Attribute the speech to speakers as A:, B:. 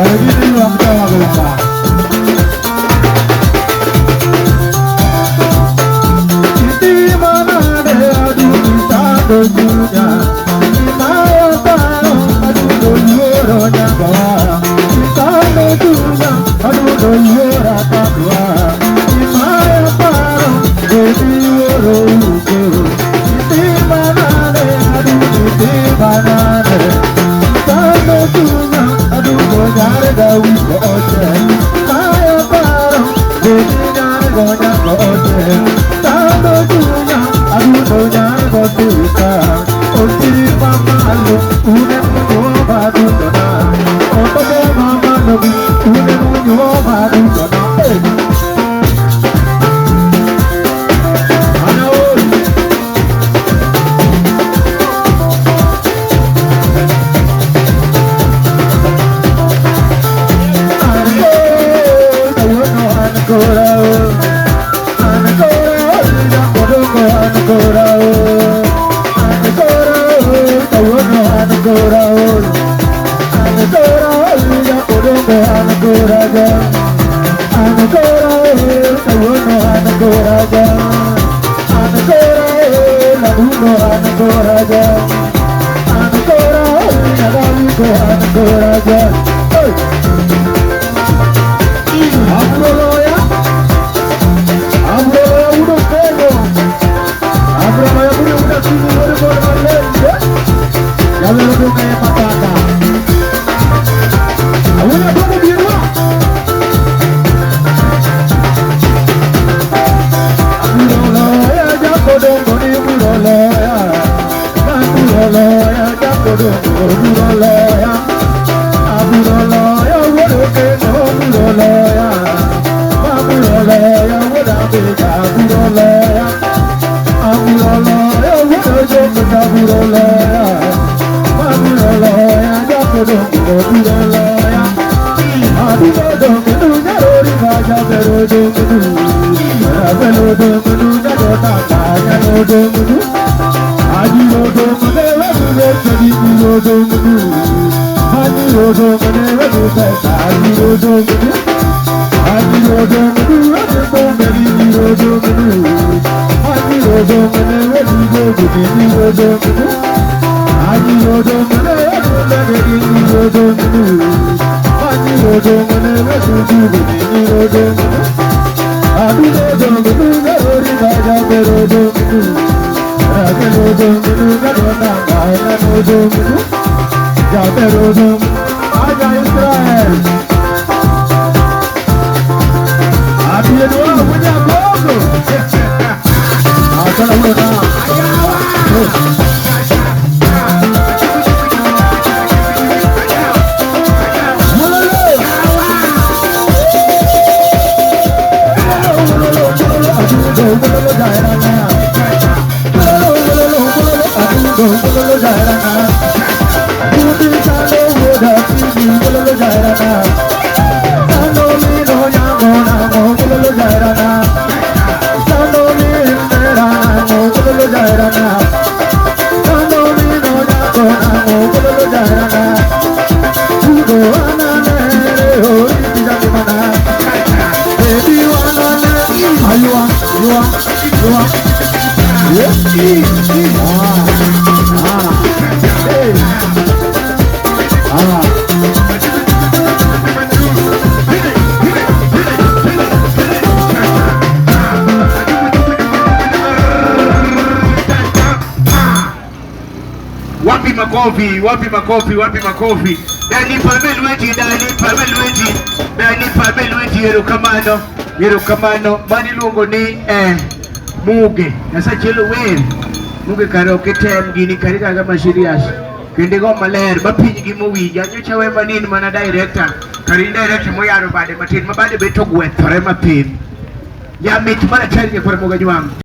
A: Gini yang jawa gelapa. Iti mana de adu kita dojunya, maya taro adu dojoronya bawa. Kita dojunya adu dojorata dua, maya taro dojoro uko. Iti mana de adu iti mana de, kita dojunya adu dojare gawi kote. Maya taro dojare gonya kote. Tado dunya adu dojare kotuka. Otiri mama lo unen mo badu dona. Otobe mama lo unen mo badu dona.
B: Wapi makofi. Dani Palmelweti Yero kamano mani luongo ni Muge. Nasa chelo wer. Muge karaoke tem gini karika kama serious. Kende go maler mapiny gi mowinja nyocha we manin mana director. Karin director moyaro bade matin mabade beto gwethore mapin. Ya mit mana chari kwa moga jwang.